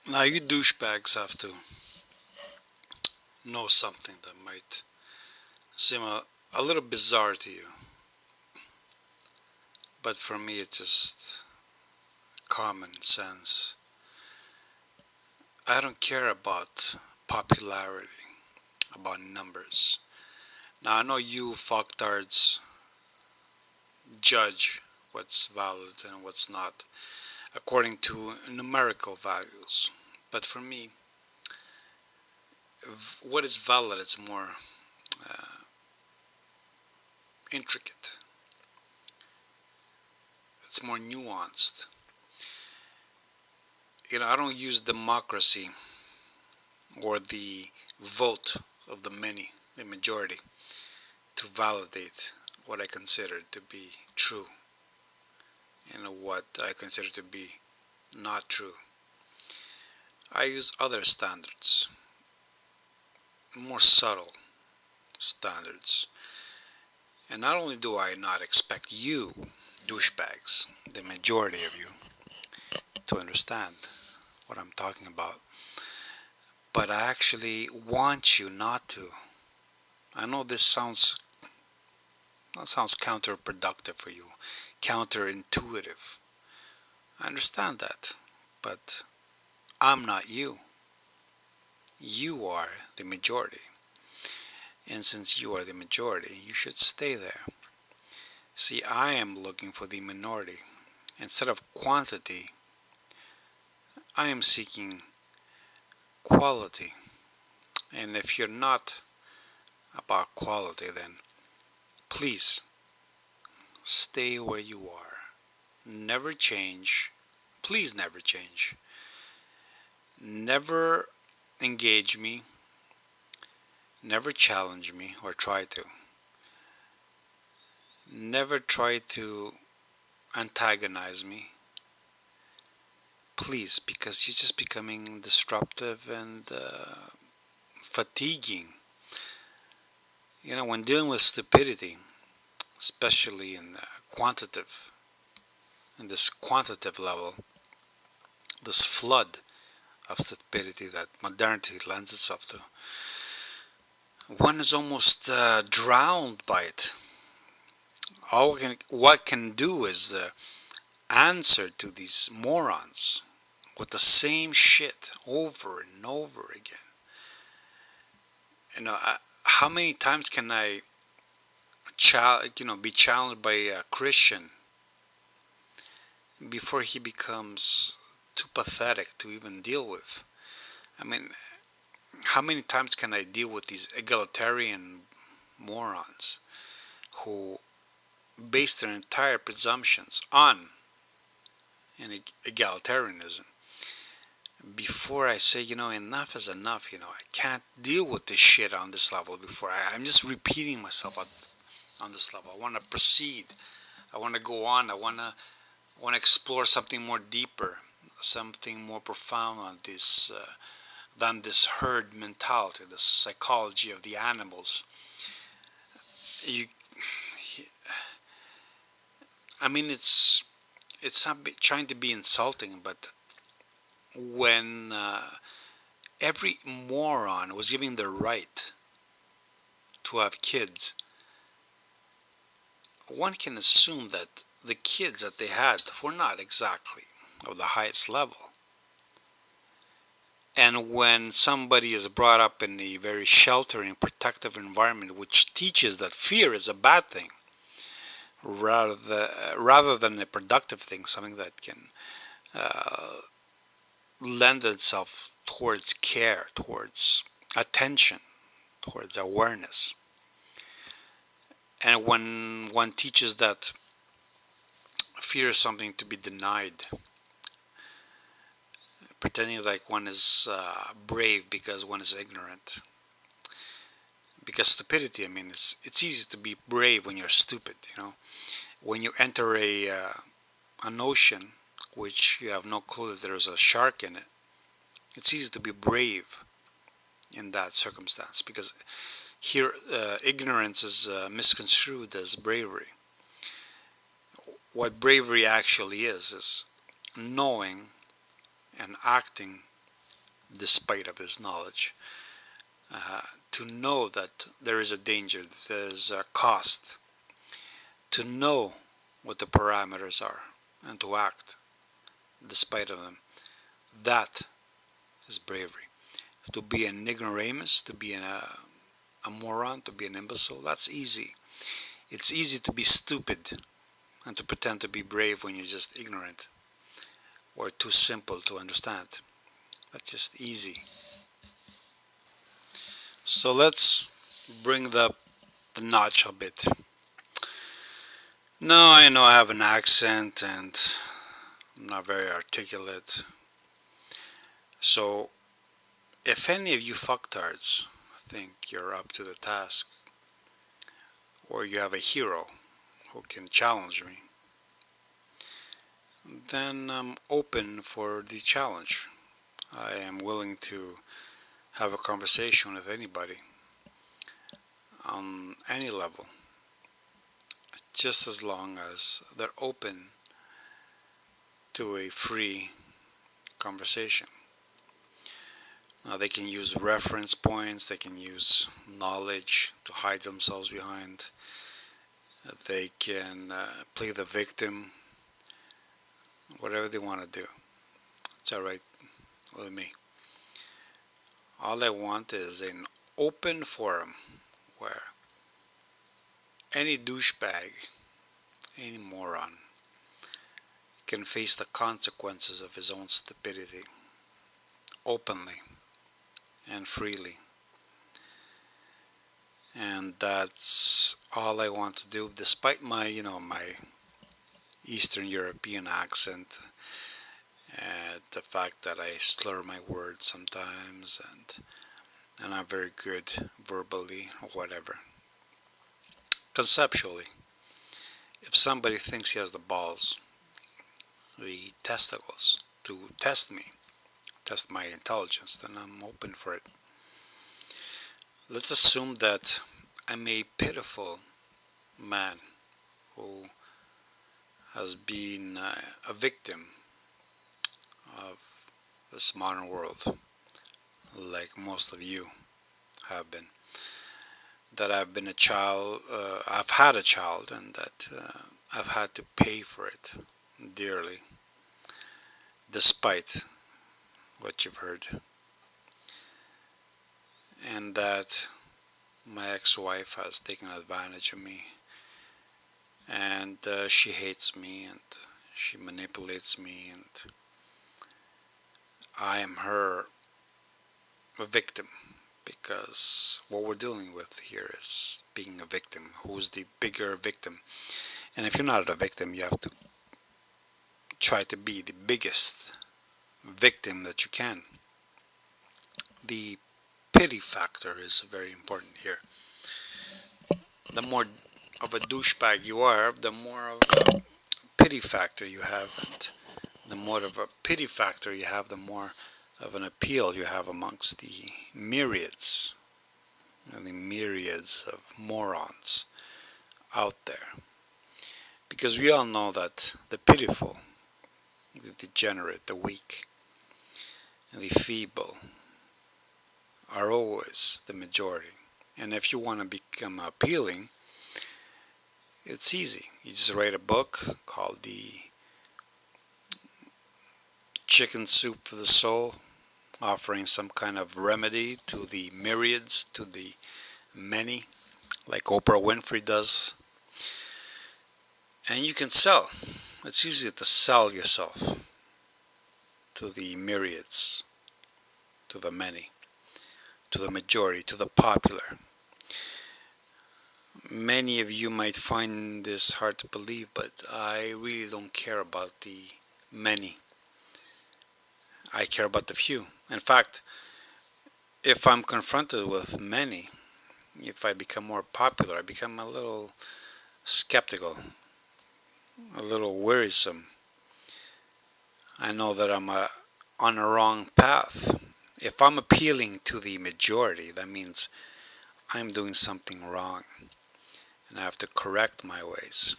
Now, you douchebags have to know something that might seem a little bizarre to you, but for me, it's just common sense. I don't care about popularity, about numbers. Now, I know you fucktards judge what's valid and what's not according to numerical values. But for me, what is valid is more uh, intricate, it's more nuanced. I don't use democracy or the vote of the many, the majority, to validate what I consider to be true and what I consider to be not true. I use other standards, more subtle standards. And not only do I not expect you, douchebags, the majority of you, to understand what I'm talking about, but I actually want you not to. I know this sounds counterproductive for you, counterintuitive. I understand that, but I'm not you. You are the majority. And since you are the majority, you should stay there. See, I am looking for the minority. Instead of quantity, I am seeking quality. And if you're not about quality, then please stay where you are. Never change. Please never change. Never engage me. Never challenge me or try to. Never try to antagonize me. Please, because you're just becoming disruptive and fatiguing. When dealing with stupidity, especially in this quantitative level, this flood of stupidity that modernity lends itself to, one is almost drowned by it. What can do is answer to these morons with the same shit over and over again. How many times can I, be challenged by a Christian before he becomes too pathetic to even deal with? I mean, how many times can I deal with these egalitarian morons who base their entire presumptions on egalitarianism before I say, enough is enough. I can't deal with this shit on this level before. I'm just repeating myself on this level. I want to proceed. I want to go on. I want to explore something more deeper, something more profound on this than this herd mentality, the psychology of the animals. It's not trying to be insulting, but when every moron was given the right to have kids, one can assume that the kids that they had were not exactly of the highest level. And when somebody is brought up in a very sheltering, protective environment which teaches that fear is a bad thing, rather than a productive thing, something that can lend itself towards care, towards attention, towards awareness. And when one teaches that fear is something to be denied, pretending like one is brave because one is ignorant. Because stupidity, it's easy to be brave when you're stupid. When you enter an ocean which you have no clue that there's a shark in it, it's easy to be brave in that circumstance, because here ignorance is misconstrued as bravery. What bravery actually is knowing and acting despite of his knowledge. To know that there is a danger, there's a cost, to know what the parameters are, and to act despite of them. That is bravery. To be an ignoramus, to be a moron, to be an imbecile, that's easy. It's easy to be stupid and to pretend to be brave when you're just ignorant or too simple to understand. That's just easy. So let's bring the notch a bit. Now I know I have an accent and I'm not very articulate. So if any of you fucktards think you're up to the task, or you have a hero who can challenge me, then I'm open for the challenge. I am willing to have a conversation with anybody on any level, just as long as they're open to a free conversation. Now they can use reference points, they can use knowledge to hide themselves behind, they can play the victim, whatever they want to do. It's alright with me. All I want is an open forum where any douchebag, any moron, can face the consequences of his own stupidity openly and freely. And that's all I want to do, despite my, my Eastern European accent, and the fact that I slur my words sometimes, and I'm very good verbally or whatever. Conceptually, if somebody thinks he has the balls, the testicles, to test me, test my intelligence, then I'm open for it. Let's assume that I'm a pitiful man who has been a victim of this modern world, like most of you have been. That I've been a child, I've had a child, and that I've had to pay for it dearly, despite what you've heard. And that my ex-wife has taken advantage of me, and she hates me, and she manipulates me, and I am her victim, because what we're dealing with here is being a victim. Who's the bigger victim? And if you're not a victim, you have to try to be the biggest victim that you can. The pity factor is very important here. The more of a douchebag you are, the more of a pity factor you have, and the more of a pity factor you have, the more of an appeal you have amongst the myriads and the myriads of morons out there. Because we all know that the pitiful, the degenerate, the weak, and the feeble are always the majority. And if you want to become appealing, it's easy. You just write a book called The Chicken Soup for the Soul, offering some kind of remedy to the myriads, to the many, like Oprah Winfrey does. And you can sell. It's easy to sell yourself to the myriads, to the many, to the majority, to the popular. Many of you might find this hard to believe, but I really don't care about the many. I care about the few. In fact, if I'm confronted with many, if I become more popular, I become a little skeptical, a little wearisome. I know that I'm on a wrong path. If I'm appealing to the majority, that means I'm doing something wrong, and I have to correct my ways.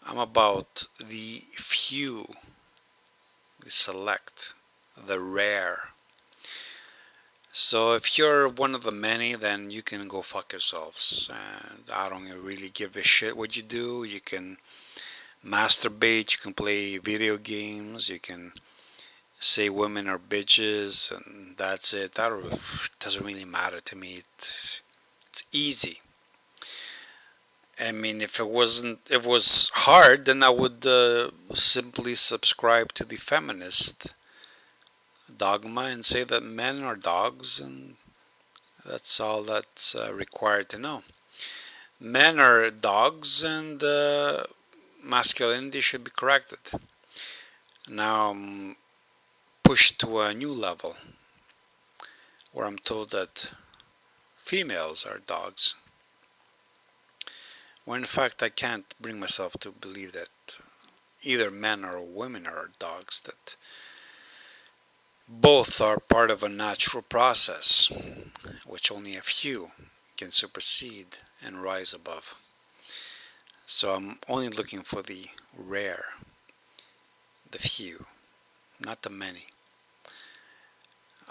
I'm about the few, the select, the rare, So if you're one of the many, then you can go fuck yourselves. And I don't really give a shit what you do. You can masturbate, you can play video games, you can say women are bitches, and that's it. That doesn't really matter to me. It's easy. I mean, if it was hard, then I would simply subscribe to the feminist dogma and say that men are dogs, and that's all that's required to know. Men are dogs, and masculinity should be corrected. Now I'm pushed to a new level where I'm told that females are dogs, when in fact I can't bring myself to believe that either men or women are dogs, that both are part of a natural process which only a few can supersede and rise above. So I'm only looking for the rare, the few, not the many.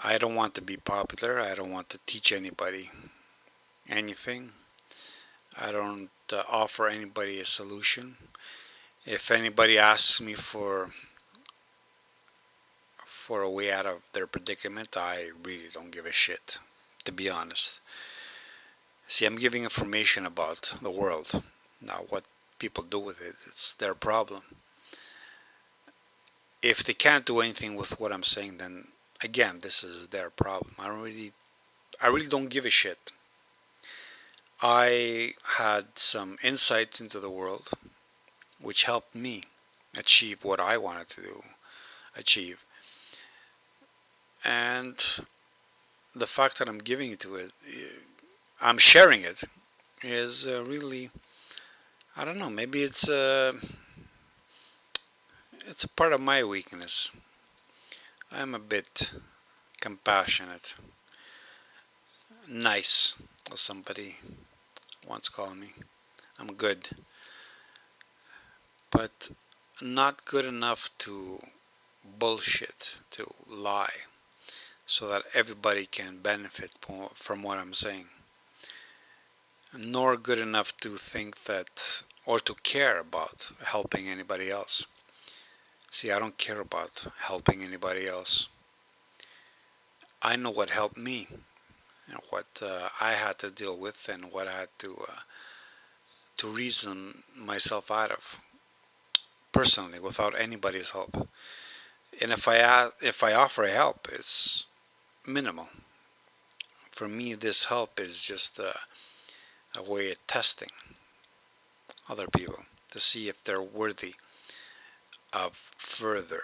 I don't want to be popular. I don't want to teach anybody anything. I don't offer anybody a solution. If anybody asks me for a way out of their predicament, I really don't give a shit, to be honest. See, I'm giving information about the world. Now, what people do with it, it's their problem. If they can't do anything with what I'm saying, then again, this is their problem. I really don't give a shit. I had some insights into the world which helped me achieve what I wanted to achieve. And the fact that I'm giving it to it, I'm sharing it, is really, I don't know, maybe it's a part of my weakness. I'm a bit compassionate, nice, as somebody once called me. I'm good, but not good enough to bullshit, to lie, so that everybody can benefit from what I'm saying. Nor good enough to think that, or to care about helping anybody else. See, I don't care about helping anybody else. I know what helped me, and what I had to deal with, and what I had to reason myself out of personally, without anybody's help. And if I offer help, it's minimal. For me, this help is just a way of testing other people to see if they're worthy of further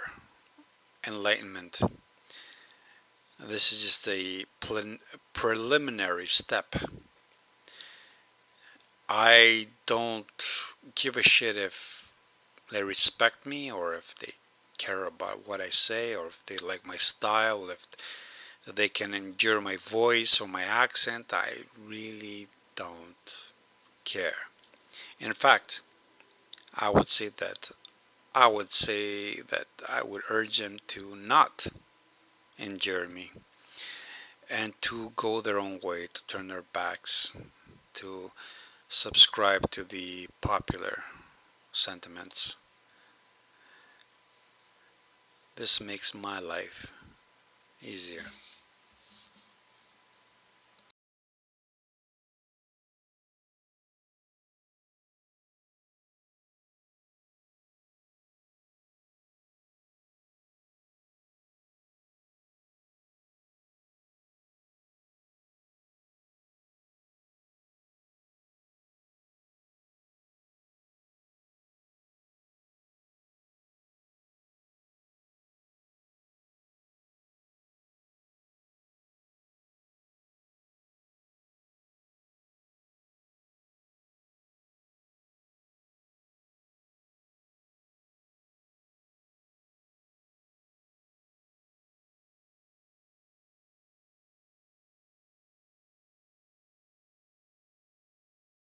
enlightenment. This is just a preliminary step. I don't give a shit if they respect me, or if they care about what I say, or if they like my style, if they can endure my voice or my accent. I really don't care. In fact, I would say that I would urge them to not endure me, and to go their own way, to turn their backs, to subscribe to the popular sentiments. This makes my life easier.